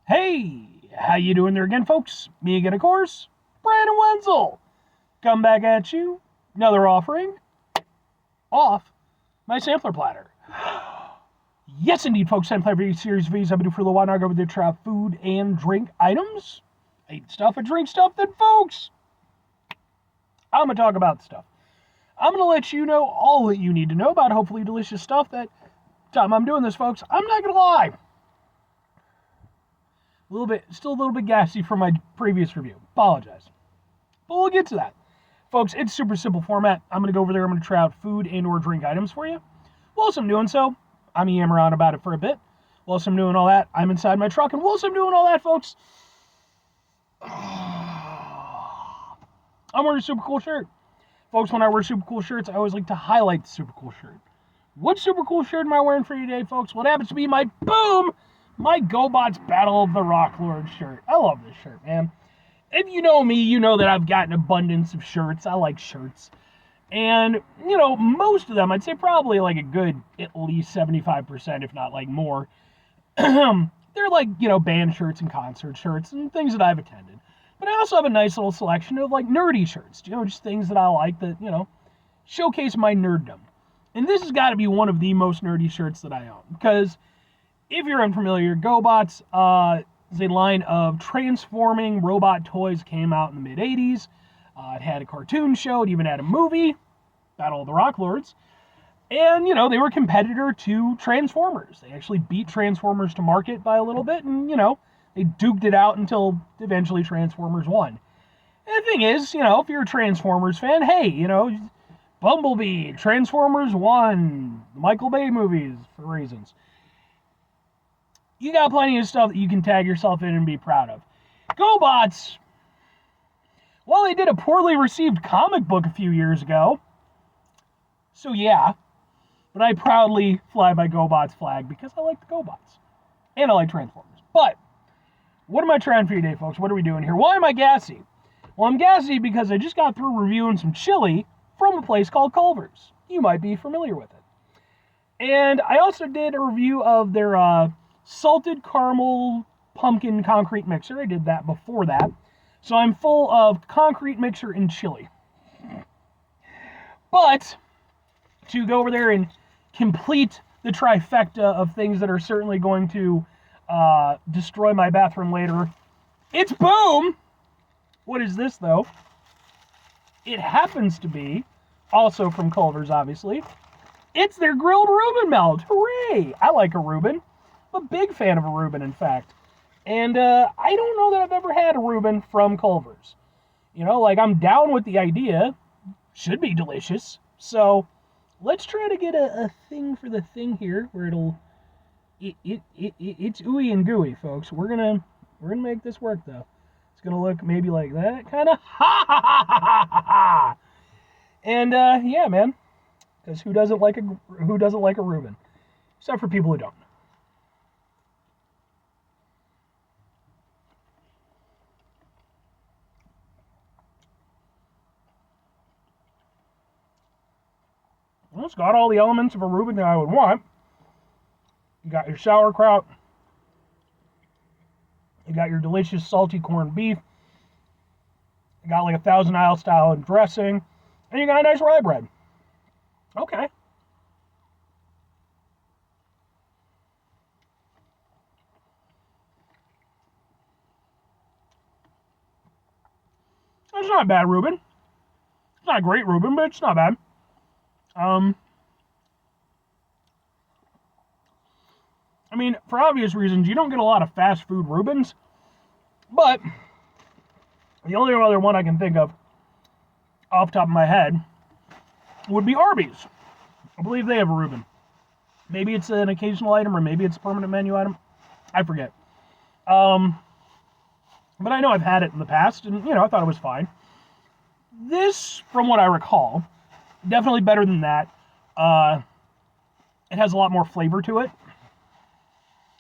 Hey, how you doing there again, folks? Me again, of course, Brandon Wenzel. Come back at you. Another offering off my sampler platter. Yes, indeed, folks. Sampler series V's. I've been doing for a little while now. I go over there to try out food and drink items. I eat stuff, I drink stuff. Then, folks, I'm gonna talk about stuff. I'm gonna let you know all that you need to know about hopefully delicious stuff. That time I'm doing this, folks, I'm not gonna lie. Still a little bit gassy from my previous review. Apologize. But we'll get to that. Folks, it's super simple format. I'm going to go over there. I'm going to try out food and or drink items for you. Whilst I'm doing so, I'm yammering on about it for a bit. Whilst I'm doing all that, I'm inside my truck. And whilst I'm doing all that, folks, I'm wearing a super cool shirt. Folks, when I wear super cool shirts, I always like to highlight the super cool shirt. What super cool shirt am I wearing for you today, folks? Well, it happens to be my GoBots Battle of the Rock Lord shirt. I love this shirt, man. If you know me, you know that I've got an abundance of shirts. I like shirts. And, most of them, I'd say probably like a good at least 75%, if not like more. They're like, band shirts and concert shirts and things that I've attended. But I also have a nice little selection of like nerdy shirts, just things that I like that, showcase my nerddom. And this has got to be one of the most nerdy shirts that I own. Because if you're unfamiliar, GoBots is a line of transforming robot toys that came out in the mid-'80s. It had a cartoon show. It even had a movie, Battle of the Rock Lords. And, they were a competitor to Transformers. They actually beat Transformers to market by a little bit. And, they duked it out until eventually Transformers won. And the thing is, if you're a Transformers fan, hey, Bumblebee, Transformers 1, the Michael Bay movies, for reasons. You got plenty of stuff that you can tag yourself in and be proud of. GoBots, well, they did a poorly received comic book a few years ago. So yeah, but I proudly fly my GoBots flag because I like the GoBots. And I like Transformers. But, what am I trying for you today, folks? What are we doing here? Why am I gassy? Well, I'm gassy because I just got through reviewing some chili from a place called Culver's. You might be familiar with it. And I also did a review of their salted caramel pumpkin concrete mixer. I did that before that. So I'm full of concrete mixer and chili. But to go over there and complete the trifecta of things that are certainly going to destroy my bathroom later, it's boom! What is this, though? It happens to be, also from Culver's, obviously, it's their grilled Reuben melt. Hooray! I like a Reuben. I'm a big fan of a Reuben, in fact. And I don't know that I've ever had a Reuben from Culver's. I'm down with the idea. Should be delicious. So let's try to get a thing for the thing here where it's ooey and gooey, folks. We're gonna make this work though. It's gonna look maybe like that, kind of. Ha ha ha ha ha ha. And yeah, man. Because who doesn't like a Reuben? Except for people who don't. Well, it's got all the elements of a Reuben that I would want. You got your sauerkraut. You got your delicious salty corned beef. You got like a Thousand Isle style dressing. And you got a nice rye bread. Okay. It's not a bad Reuben. It's not a great Reuben, but it's not bad. I mean, for obvious reasons, you don't get a lot of fast food Reubens, but the only other one I can think of off the top of my head would be Arby's. I believe they have a Reuben. Maybe it's an occasional item, or maybe it's a permanent menu item. I forget. But I know I've had it in the past, and, I thought it was fine. This, from what I recall, definitely better than that. It has a lot more flavor to it.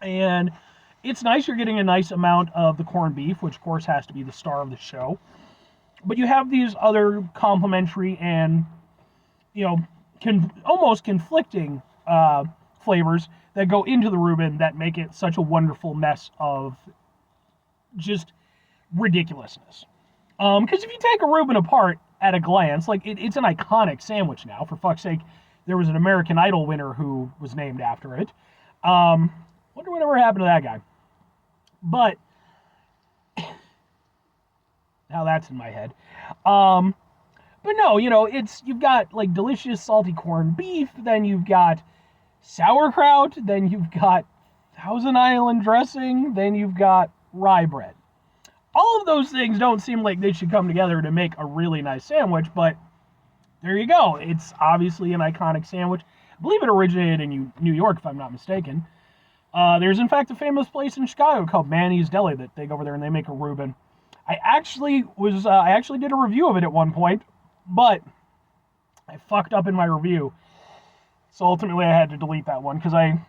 And it's nice. You're getting a nice amount of the corned beef, which, of course, has to be the star of the show. But you have these other complementary and, almost conflicting flavors that go into the Reuben that make it such a wonderful mess of just ridiculousness. Because if you take a Reuben apart at a glance, like it's an iconic sandwich now. For fuck's sake, there was an American Idol winner who was named after it. Wonder whatever happened to that guy. But now that's in my head. But no, you've got like delicious salty corned beef, then you've got sauerkraut, then you've got Thousand Island dressing, then you've got rye bread. All of those things don't seem like they should come together to make a really nice sandwich, but there you go. It's obviously an iconic sandwich. I believe it originated in New York, if I'm not mistaken. There's, in fact, a famous place in Chicago called Manny's Deli that they go over there and they make a Reuben. I actually did a review of it at one point, but I fucked up in my review. So ultimately I had to delete that one because I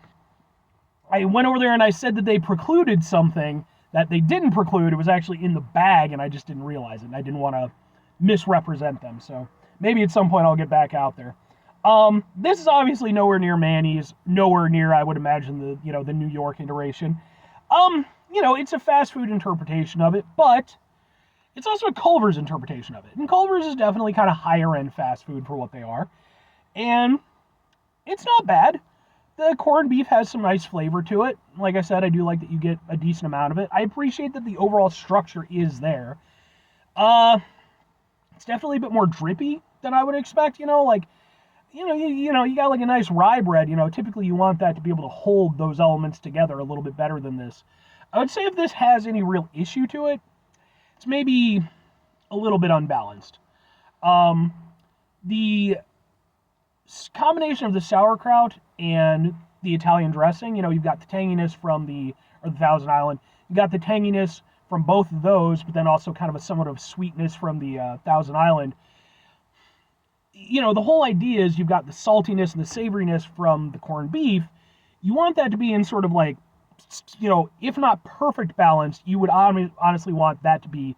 went over there and I said that they precluded something that they didn't preclude. It was actually in the bag and I just didn't realize it. And I didn't want to misrepresent them. So maybe at some point I'll get back out there. This is obviously nowhere near Manny's, nowhere near, I would imagine, the New York iteration. It's a fast food interpretation of it, but it's also a Culver's interpretation of it. And Culver's is definitely kind of higher end fast food for what they are. And it's not bad. The corned beef has some nice flavor to it. Like I said, I do like that you get a decent amount of it. I appreciate that the overall structure is there. It's definitely a bit more drippy than I would expect, you got like a nice rye bread, typically you want that to be able to hold those elements together a little bit better than this. I would say if this has any real issue to it, it's maybe a little bit unbalanced. The combination of the sauerkraut and the Italian dressing, you've got the tanginess from the Thousand Island. You got the tanginess from both of those, but then also kind of a somewhat of sweetness from the Thousand Island. The whole idea is you've got the saltiness and the savoriness from the corned beef. You want that to be in sort of like, if not perfect balance, you would honestly want that to be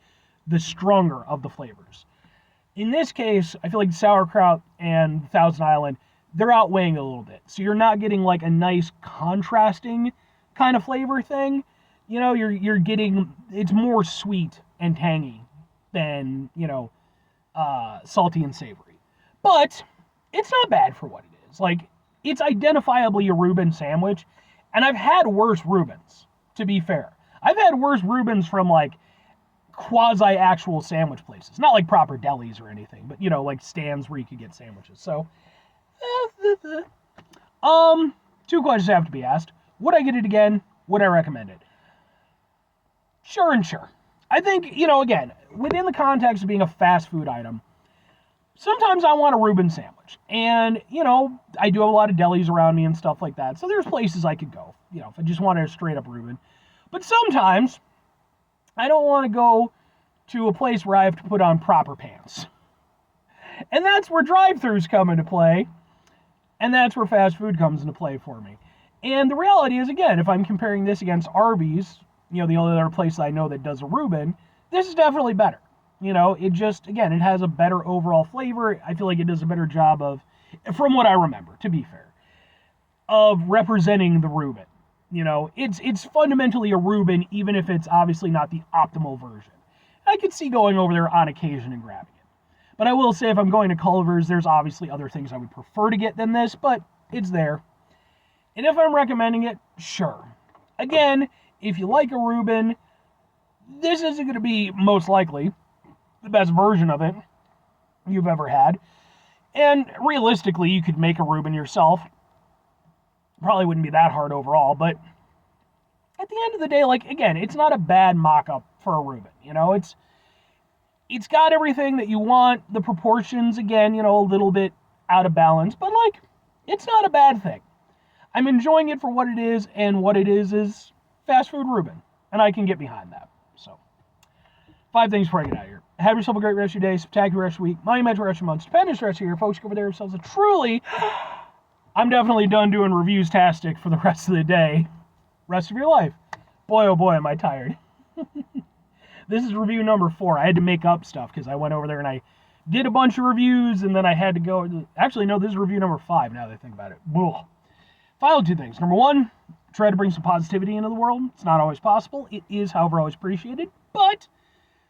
the stronger of the flavors. In this case, I feel like sauerkraut and Thousand Island, they're outweighing a little bit. So you're not getting like a nice contrasting kind of flavor thing. You're getting, it's more sweet and tangy than, salty and savory. But it's not bad for what it is. Like, it's identifiably a Reuben sandwich, and I've had worse Reubens, to be fair. I've had worse Reubens from, like, quasi-actual sandwich places. Not like proper delis or anything, but, like stands where you could get sandwiches. So, two questions have to be asked. Would I get it again? Would I recommend it? Sure and sure. I think, again, within the context of being a fast food item, sometimes I want a Reuben sandwich. And, I do have a lot of delis around me and stuff like that. So there's places I could go, if I just wanted a straight up Reuben. But sometimes I don't want to go to a place where I have to put on proper pants. And that's where drive-thrus come into play. And that's where fast food comes into play for me. And the reality is, again, if I'm comparing this against Arby's, the only other place I know that does a Reuben, this is definitely better. It just, again, it has a better overall flavor. I feel like it does a better job of, from what I remember, to be fair, of representing the Reuben. It's fundamentally a Reuben, even if it's obviously not the optimal version. I could see going over there on occasion and grabbing it. But I will say, if I'm going to Culver's, there's obviously other things I would prefer to get than this, but it's there. And if I'm recommending it, sure. Again, if you like a Reuben, this isn't going to be, most likely, the best version of it you've ever had. And realistically, you could make a Reuben yourself. Probably wouldn't be that hard overall, but at the end of the day, like, again, it's not a bad mock-up for a Reuben. It's got everything that you want. The proportions, again, a little bit out of balance, but, like, it's not a bad thing. I'm enjoying it for what it is, and what it is fast food Reuben, and I can get behind that. So, 5 things before I get out of here. Have yourself a great rest of your day, spectacular rest of your week, monumental rest of your month, stupendous rest of your year. Folks, go over there yourselves a truly, I'm definitely done doing reviews-tastic for the rest of the day. Rest of your life. Boy, oh boy, am I tired. This is review number 4. I had to make up stuff because I went over there and I did a bunch of reviews and then I had to go. Actually, no, this is review number 5 now that I think about it. Ugh. Final 2 things. Number 1, try to bring some positivity into the world. It's not always possible. It is, however, always appreciated. But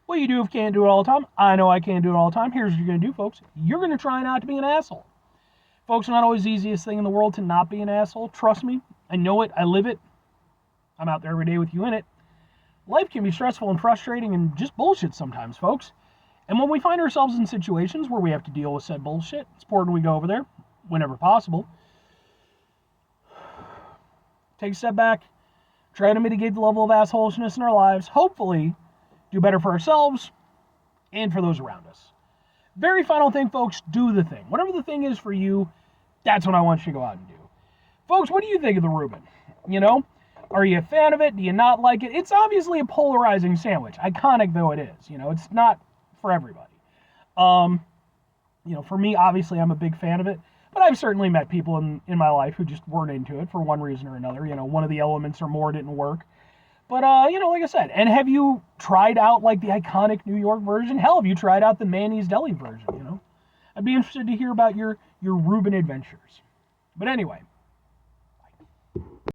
what you do if you can't do it all the time, I know I can't do it all the time. Here's what you're going to do, folks. You're going to try not to be an asshole. Folks, it's not always the easiest thing in the world to not be an asshole. Trust me. I know it. I live it. I'm out there every day with you in it. Life can be stressful and frustrating and just bullshit sometimes, folks. And when we find ourselves in situations where we have to deal with said bullshit, it's important we go over there whenever possible. Take a step back, try to mitigate the level of assholishness in our lives, hopefully do better for ourselves and for those around us. Very final thing, folks, do the thing. Whatever the thing is for you, that's what I want you to go out and do. Folks, what do you think of the Reuben? You know, are you a fan of it? Do you not like it? It's obviously a polarizing sandwich, iconic though it is. You know, it's not for everybody. You know, for me, obviously, I'm a big fan of it. But I've certainly met people in my life who just weren't into it for one reason or another. You know, one of the elements or more didn't work. But, you know, like I said, and have you tried out, like, the iconic New York version? Hell, have you tried out the Manny's Deli version, you know? I'd be interested to hear about your Reuben adventures. But anyway,